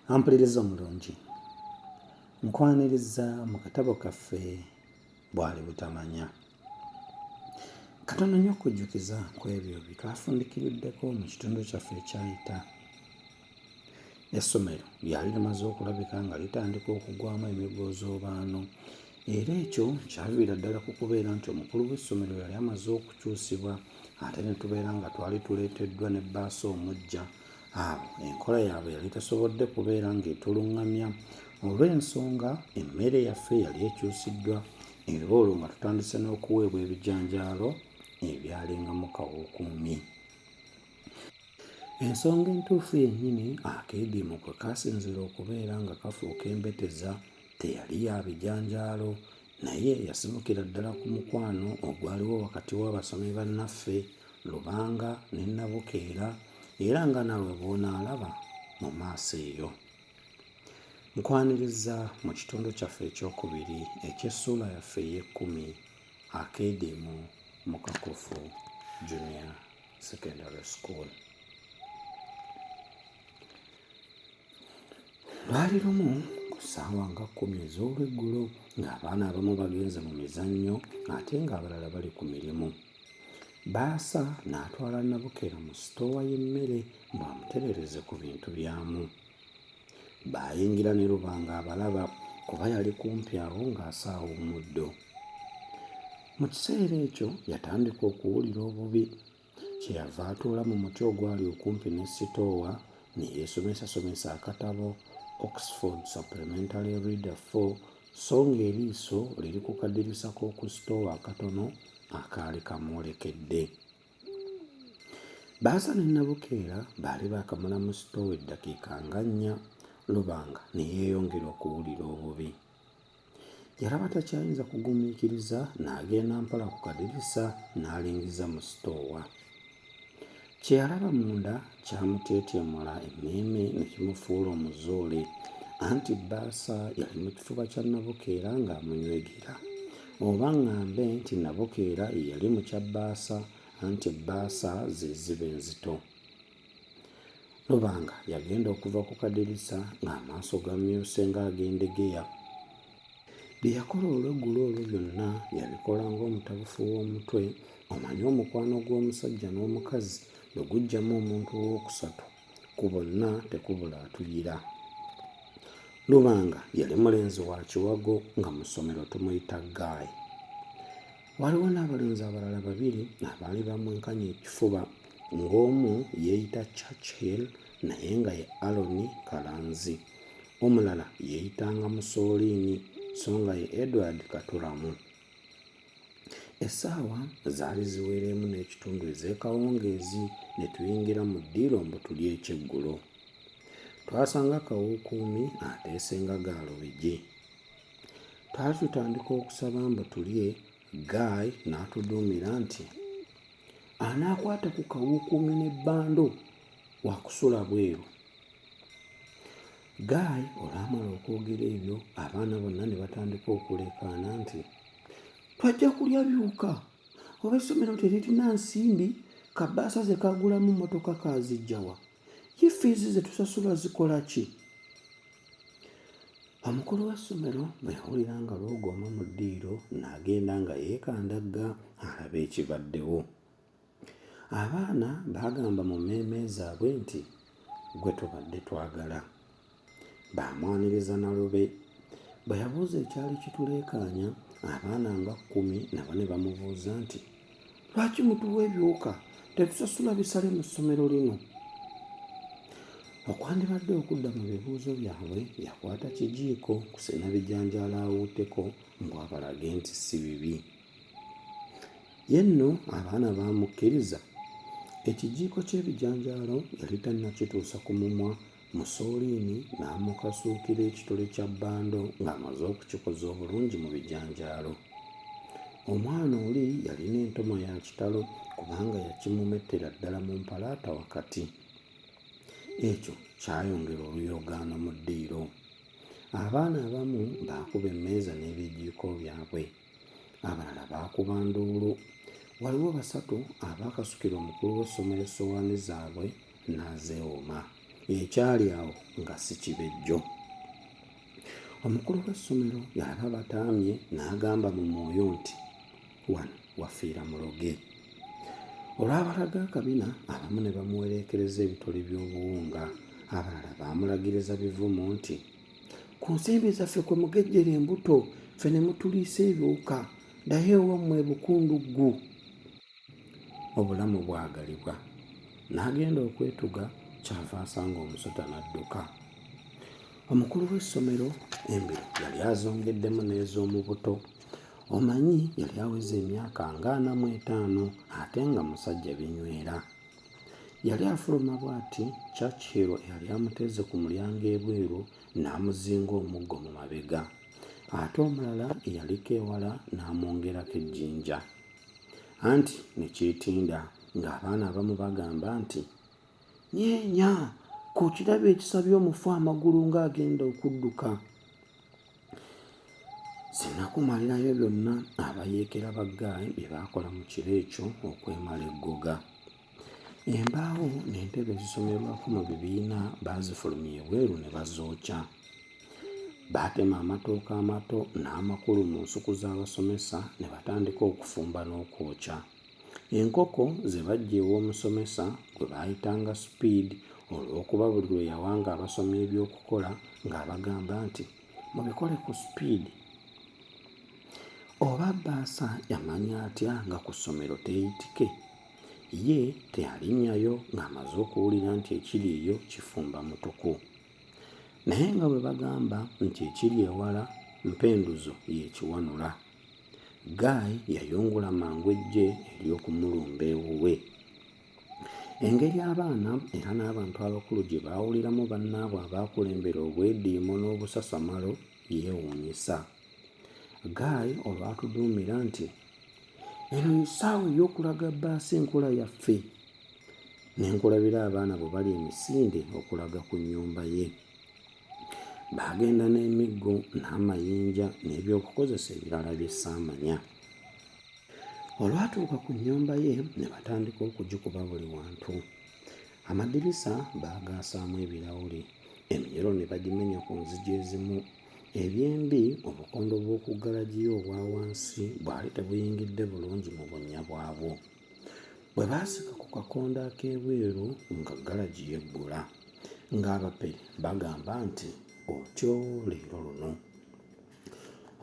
Ampuliriza omulungi, nkwaniriza mu katabo kaffe bwali butamanya. Katono nnyo okujjukiza ku ebyo bye twafundikiriddeko mu kitundu kyaffe ekyayita. Essomero lyali limaze okulabika nga litandika okugwamu emigozoobaano, era ekyo kyaviira ddala ku kubeera nti omukulu w'essomero yali amaze okukyusibwa, ate ne tubeera nga twali tuleeteddwa ne bbaasa omuggya. Abo enkola yaabwe yali tasobodde kubeera ng'etuluŋŋamya olw'ensonga emmere yaffe yali ekyusiddwa, era olwo nga tutandise n'okuweebwa ebijanjaalo ebyalingamu kawuukuumi. Ensonga entuufu yennyini akeediimo kwe kaasinzira okubeera nga kafuuka embeteza teyali ya bijanjaalo, naye yasibukira ddala ku mukwano ogwaliwo wakati w'abasomi bannaffe Lubanga ne Nabukeera, era nga naawe bw'onaalaba mu maaso eyo. Nkwaniriza mu kitundu kyaffe ekyokubiri eky'essuula yaffe ey'ekkumi, akeediimo mu Kakofu Junior Secondary School. Lwali lumu ku ssaawa nga 10 ez'olweggulo ng'abaana abamu bagenze mu mizannyo ate ng'abalala bali ku mirimu. Bbaasa n'atwala Nabukeera mu sitoowa y'emmere bw'amutereereze ku bintu byamu. Baayingira ne Lubanga abalaba kuba yali kumpi awo ng'asaawa omuddo. Mu kiseera ekyo yatandika okuwulira obubi, kyeyava atuula mu muti ogwali okumpi ne sitoowa ne yeesomesasomesa akatabo Oxford Supplementary Reader 4, so ng'eriiso liri ku kadirisa k'oku sitoowa akatono akaali kamwolekedde. Bbaasa ne Nabukeera baali baakamala mu sitoowa eddakiika nga 4, Lubanga ne yeeyongera okuwulira obubi. Yalaba takyayinza kugumiikiriza n'agenda mpola ku kadirisa n'alingiza mu sitoowa. Kye yalaba munda kyamuteetyemula emmeeme ne kimufuula omuzoole, anti Bbaasa yali mu kifuba kya Nabukeera ng'amunywegera. Oba ŋŋambe nti Nabukeera ye yali mu kya Bbaasa, anti Bbaasa ze ziba enzito. Lubanga yagenda okuva ku kadirisa ng'amaaso gamyuse ng'ag'endegeya. Bye yakola olweggulo olwo byonna yabikola ng'omutabufu w'omutwe. Omanyi omukwano gw'omusajja n'omukazi bwe guggyamu omuntu owookusatu, ku bonna tekubula atuyira. Lubanga yali mulenzi wa kiwago nga mu ssomero tumuyita Guy. Waliwo n'abalenzi abalala 2 abaali bamwenkanya ekifuba, ng'omu yeeyita Churchill naye nga ye Aloni Kalanzi, omulala yeeyitanga Mussolini so nga ye Edward Katulamu. Essaawa zaali ziweeremu n'ekitundu ez'ekawungeezi ne tuyingira mu ddiiro mbu tulye ekyeggulo. Twasanga kawuukuumi ateese nga gaalubigi. Twali tutandika okusaba mbu tulye, Guy n'atuduumira nti anaakwata ku kawuukuumi n'ebbando waakusula bweru. Guy olwamala okwogera ebyo, abaana bonna ne batandika okuleekaana nti twajja kulya byuka, oba essomero teririna nsimbi, kabbaasa ze kagulamu mmotoka kaazijjawa, ye fiizi ze tusasula zikola ki? Omukulu w'essomero bwe yawulira nga lwogooma mu ddiiro n'agenda nga yeekandagga alabe ekibaddewo. Abaana baagamba mu mmeeme zaabwe nti gwe tubadde twagala. Baamwaniriza na lube. Bwe yabuuza ekyali kituleekaanya, abaana nga 10 nabo ne bamubuuza nti lwaki mutuwa ebyuka tetusasula bisale mu ssomero lino? Okwandibadde okudda mu bibuuzo byabwe, yakwata kijiiko kusena bijanjaalo awuuteko mbw'abalage nti si bibi. Ye nno abaana baamukkiriza. Ekijiiko ky'ebijanjaalo yali tannakituusa ku mumwa, Mussolini n'amukasuukira ekitole kya bbando ng'amaze okukikoza obulungi mu bijanjaalo. Omwana oli yalina entomo ya kitalo kubanga yakimumettera ddala mu mpalaata wakati. Ekyo kyayongera oluyoogaano mu ddiiro. Abaana abamu baakuba emmeeza n'ebijiiko byabwe, abalala baakuba nduulu. Waliwo 3 abaakasukira omukulu w'essomero essowaani zaabwe n'azeewoma. ekyali awo nga si kibejjo. Omukulu w'essomero yalaba bataamye n'agamba mu mwoyo nti, wano wafiira muloge. Olwabalaga akabina, abamu ne bamuwereekereza ebitole by'obuwunga, abalala baamulagiriza bivumo nti, ku nsimbi zaffe kwe mugejjera embuto, ffe ne mutuliisa ebiwuka, ddayo ewammwe bukunduggu. Obulamu bwagalibwa. N'agenda okwetuga, kyava asanga omusota n'adduka. Omukulu w'essomero embiro yali azongeddemu n'ez'omu buto. Omanyi yali aweza emyaka nga 45 ate nga musajja binywera. Yali afuluma bw'ati, Churchill yali amuteze ku mulyango ebweru n'amuzinga omuggo mu mabega. Ate omulala eyaliko ewala n'amwongerako ejjinja. Anti ne kyetinda ng'abaana abamu bagamba nti, nyeenya, ku kirabo ekisabye omufu amagulu ng'agenda okudduka. Sinnakumalirayo byonna abayeekera baggayi bye baakola mu kiro ekyo okwemala eggoga. Embaawo n'entebe ezisomerwako mu bibiina baazifulumya ebweru ne bazookya. Baatema amatooke amato n'amakulu mu nsuku z'abasomesa ne batandika okufumba n'okwokya. Enkoko ze bajja ew'omusomesa gwe baayitanga Speed olw'okuba buli lwe yawanga abasomi ebyokukola ng'abagamba nti, mubikole ku Speed. Oba Bbaasa yamanya atya nga ku ssomero teeyitike? Ye teyalinnyayo ng'amaze okuwulira nti ekiri eyo kifumba mutuku. Naye nga bwe bagamba nti ekiri ewala mpenduzo y'ekiwanula. Guy yayungula mangu eggye ery'okumulumba ewuwe. Engeri abaana era n'abantu abakulu gye baawuliramu bannaabwe abaakulembera obwediimo n'obusasamalo yeewuunyisa. Guy olwatuduumira nti, eno y'essaawa ey'okulaga Bbaasa enkola yaffe. N'enkulabira abaana bwe bali emisinde okulaga ku nnyumba ye. Baagenda n'emiggo n'amayinja n'ebyokukozesa ebirala bye ssaamanya. Olwatuuka ku nnyumba ye ne batandika okugikuba buli wantu. Amadirisa baagaasaamu ebirawuli, eminyolo ne bagimenya ku nzigi ezimu. Ebyembi obukondo bw'oku ggalagi obwa wansi bwali tebuyingidde bulungi mu bunnya bwabwo. Bwe baasika ku kakondo ak'ebweru nga ggalagi yeggula, ng'abapere bagamba nti, otyo leero luno.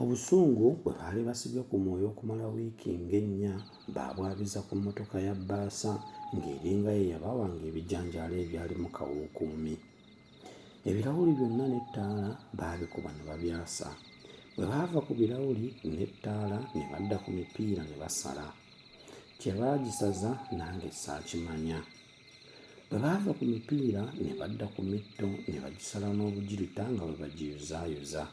Obusungu bwe baali basibye ku mwoyo okumala wiiki ng'ennya baabwabiza ku mmotoka ya Bbaasa ng'eringa ye yabawanga ebijanjaalo ebyali mu kawuukuumi. Ebirawuli byonna n'ettaala baabikuba ne babyasa. Bwe baava ku birawuli n'ettaala ne badda ku mipiira ne basala. Kye baagisaza nange saakimanya. Bwe baava ku mipiira ne badda ku mitto ne bagisala n'obugirita nga bwe bagiyuzaayuza.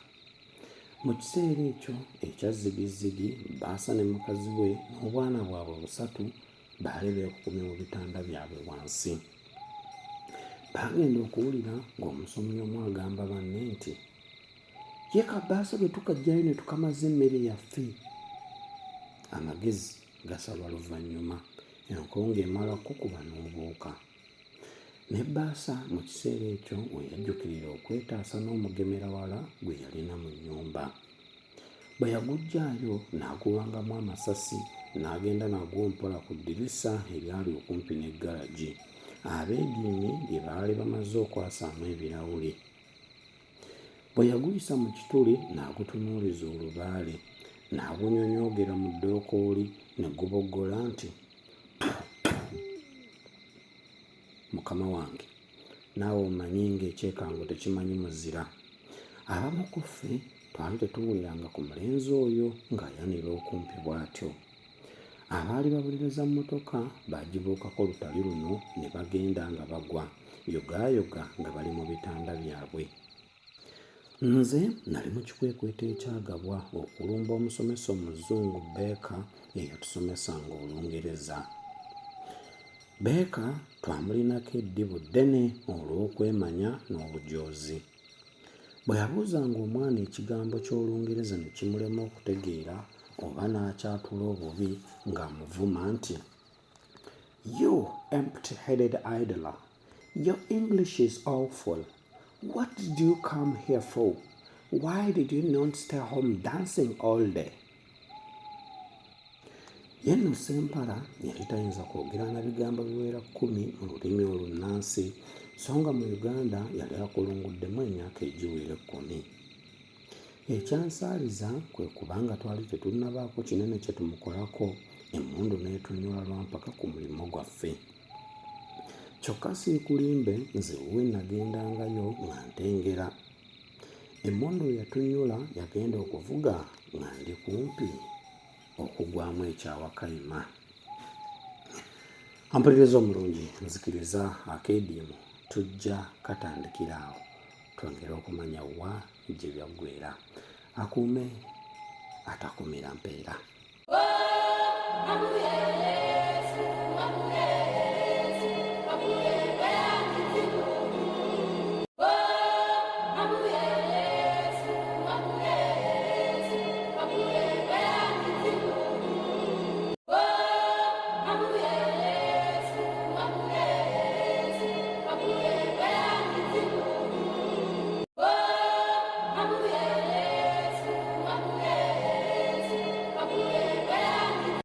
Mu kiseera ekyo ekyazzigizigi, Bbaasa ne mukazi we n'obwana bwabwe busatu baali beekukumye mu bitanda byabwe wansi. Baagenda okuwulira ng'omusomi omu agamba banne nti, ye ka Bbaasa bwe tukajjayo ne tukamaza emmere yaffe. Amagezi gasalwa luvannyuma, enkonge emala kukuba n'obuuka. Ne Bbaasa mu kiseera ekyo we yajjukirira okwetaasa n'omugemerawala gwe yalina mu nnyumba. Bwe yaguggyaayo n'aguwangamu amasasi n'agenda nagwo mpola ku ddirisa eryali okumpi n'eggalagi. Abeediimye lye baali bamaze okwasaamu ebirawuli. Bwe yaguyisa mu kituli n'agutunuuliza olubaale, n'agunyonyoogera mu ddookooli ne guboggola nti, mukama wange, naawe omanyi ng'ekyekango tekimanyi muzira. Abamu ku ffe twali tetuwuliranga ku mulenzi oyo ng'ayanira okumpi bw'atyo. Abaali babuliza mmotoka baagibuukako lutali luno ne bagenda nga bagwa, yogaayoga nga bali mu bitanda byabwe. Nze nali mu kikwekweto ekyagabwa okulumba omusomesa omuzungu Baker eyatusomesanga Olungereza. Baker twamulinako eddibu ddene olw'okwemanya n'obujoozi. Bwe yabuuzanga omwana ekigambo ky'Olungereza ne kimulema okutegeera oba n'akyatula obubi ng'amuvuma nti, you empty-headed idler, Your English is awful. What did you come here for? Why did you not stay home dancing all day? Yenno Ssempala yali tayinza kwogera na bigambo biwera 10 mu lulimi olunnansi so nga mu Uganda yali akulunguddemu emyaka egiwera 10. Ekyansaaliza kwe kubanga twali tetunnabaako kinene kye tumukolako, emmundu n'etunyula lwampaka ku mulimo gwaffe. Kyokka siikulimbe nze we nagendangayo nga ntengera. Emmundu yatunyula yagenda okuvuga nga ndi kumpi okugwamu ekyawa Kayima. Ampuliriza omulungi, nzikiriza akeedimu tujja katandikira awo twongere okumanya wa gye byaggweera. Akuume atakumira mpeera.